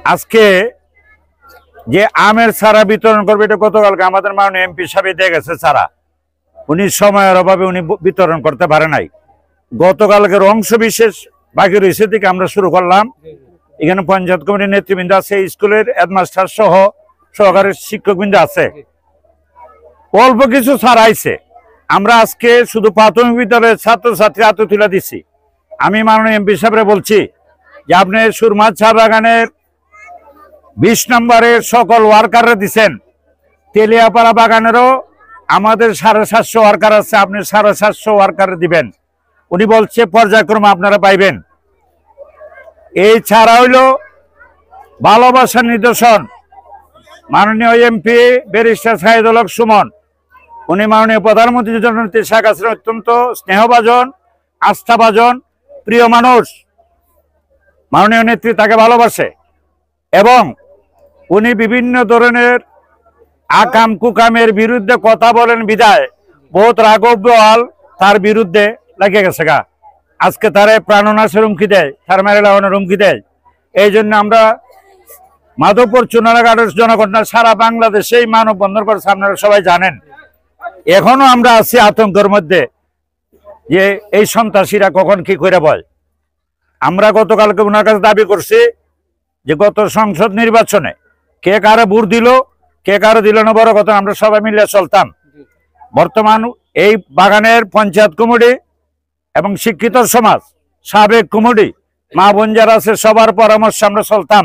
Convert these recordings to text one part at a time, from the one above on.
আজকে যে আমের চারা বিতরণ করবে এটা গতকালকে আমাদের মাননীয় এমপি সাহেব দিয়ে গেছে চারা। উনি সময়ের অভাবে উনি বিতরণ করতে পারে নাই। গতকালকের অংশ বিশেষ বাকি রয়েছে থেকে আমরা শুরু করলাম। এখানে পঞ্চায়েত কমিটির নেতৃবৃন্দ আছে, স্কুলের হেডমাস্টার সহ সহকারী শিক্ষকবৃন্দ আছে। অল্প কিছু ছাড় আইছে। আমরা আজকে শুধু প্রাথমিক বিদ্যালয়ের ছাত্রছাত্রী হাতে তুলে দিচ্ছি। আমি মাননীয় এমপি সাহেবরে বলছি যে আপনি সুরমা চা বাগানের 20 নম্বরের সকল ওয়ার্কাররা দিচ্ছেন, তেলিয়াপাড়া বাগানেরও আমাদের 750 ওয়ার্কার আছে, আপনি 750 ওয়ার্কার দিবেন। উনি বলছে পর্যায়ক্রমে আপনারা পাইবেন। এই ছাড়া হইল ভালোবাসার নিদর্শন। মাননীয় এমপি ব্যারিস্টার সাইদুল হক সুমন, উনি মাননীয় প্রধানমন্ত্রী জননেত্রী শেখ হাসিনা অত্যন্ত স্নেহভাজন, আস্থাভাজন, প্রিয় মানুষ। মাননীয় নেত্রী তাকে ভালোবাসে এবং উনি বিভিন্ন ধরনের আকাম কুকামের বিরুদ্ধে কথা বলেন বিদায় বহুত রাগবল তার বিরুদ্ধে লেগে গেছে গা। আজকে তারে প্রাণনাশের হুমকি দেয়, তার মেরে লাগানোর হুমকি দেয়। এই জন্য আমরা মাধবপুর চুনারঘাটের জনগণরা সারা বাংলাদেশেই মানববন্ধন করেছে, আপনারা সবাই জানেন। এখনো আমরা আছি আতঙ্কের মধ্যে যে এই সন্ত্রাসীরা কখন কি করে বয়। আমরা গতকালকে ওনার কাছে দাবি করছি যে গত সংসদ নির্বাচনে কে কারে ভোট দিল, কে কারে দিল না বড় কথা, আমরা সবাই মিলে চলতাম। বর্তমান এই বাগানের পঞ্চায়েত কমিটি এবং শিক্ষিত সমাজ, সাবেক কমিটি, মা বোন যারা আছে সবার পরামর্শে আমরা চলতাম।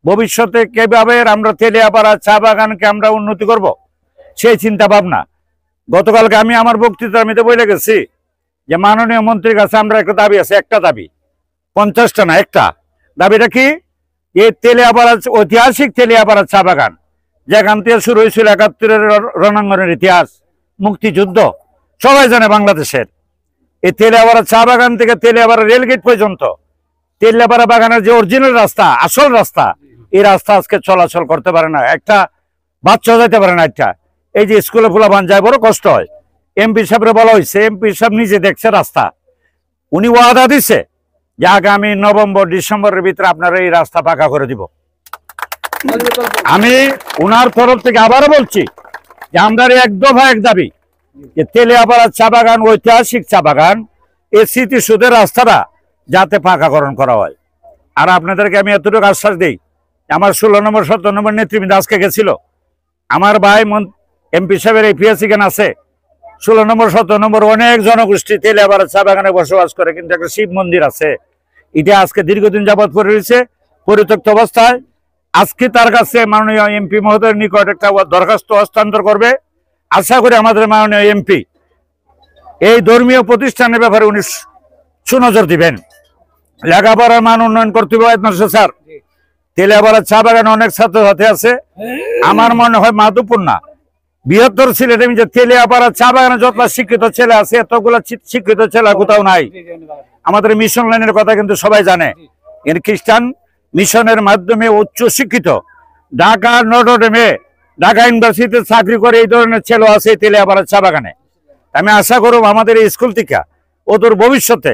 ভবিষ্যতে কিভাবে আমরা তেলিয়াপাড়া চা বাগানকে আমরা উন্নতি করব সেই চিন্তা ভাবনা। গতকালকে আমি আমার বক্তৃতা আমি তো বলে গেছি যে মাননীয় মন্ত্রীর কাছে আমরা একটা দাবি আছে, একটা দাবি, 50টা না, একটা দাবিটা কি, এই তেলিয়াপাড়া ঐতিহাসিক তেলিয়াপাড়া চা বাগান যেখান থেকে শুরু হয়েছিল 71-এর রণাঙ্গনের ইতিহাস, মুক্তিযুদ্ধ সবাই জানে বাংলাদেশের। এই তেলিয়াপাড়া চা বাগান থেকে তেলিয়াপাড়া রেলগেট পর্যন্ত তেলিয়াপাড়া বাগানের যে অরিজিনাল রাস্তা, আসল রাস্তা, এই রাস্তা আজকে চলাচল করতে পারে না, একটা বাচ্চা যাইতে পারে না। একটা এই যে স্কুলে ফুলাবান যায় বড় কষ্ট হয়। এমপি সাহেবরে বলা হয়েছে, এমপি সাহেব নিজে দেখছে রাস্তা, উনি ওয়াদা দিছে যে আগামী নভেম্বর ডিসেম্বরের ভিতরে আপনারা এই রাস্তা পাকা করে দিব। আমি উনার তরফ থেকে আবারও বলছি যে আমরা এক দফা এক দাবি যে তেলিয়াপাড়া চা বাগান ঐতিহাসিক চা বাগান এই স্মৃতিসৌধের রাস্তাটা যাতে পাকাকরণ করা হয়। আর আপনাদেরকে আমি এতটুকু আশ্বাস দিই, আমার 16 নম্বর 17 নম্বর নেতৃবৃন্দ আজকে গেছিল। আমার ভাই এমপি সাহেবের এপিএস এখানে আছে। 16 নম্বর 17 নম্বর অনেক জনগোষ্ঠী তেলিয়াপাড়া চা বাগানে বসবাস করে, কিন্তু একটা শিব মন্দির আছে, এটা আজকে দীর্ঘদিন যাবৎ পড়ে রয়েছে পরিত্যক্ত অবস্থায়। আজকে তার কাছে মাননীয় এমপি মহোদয়ের নিকট একটা দরখাস্ত হস্তান্তর করবে। আশা করি আমাদের মাননীয় এমপি এই ধর্মীয় প্রতিষ্ঠানের ব্যাপারে উনি সুনজর দিবেন। লেখাপড়ার মান উন্নয়ন করতে হবে স্যার। তেলিয়াপাড়া চা বাগানে অনেক ছাত্রছাত্রী আছে, আমার মনে হয় মাধবপুর না, বৃহত্তর সিলেটে যে তেলিয়াপাড়া চা বাগানে যত শিক্ষিত ছেলে আছে এতগুলো শিক্ষিত ছেলে কোথাও নাই। আমাদের মিশন লাইনের কথা কিন্তু সবাই জানে, এর খ্রিস্টান মিশনের মাধ্যমে উচ্চ শিক্ষিত ঢাকা নটরডেমে ঢাকা ইউনিভার্সিটিতে চাকরি করে এই ধরনের ছেলে আছে তেলিয়াপাড়া চা বাগানে। আমি আশা করব আমাদের এই স্কুল থেকে ওদের ভবিষ্যতে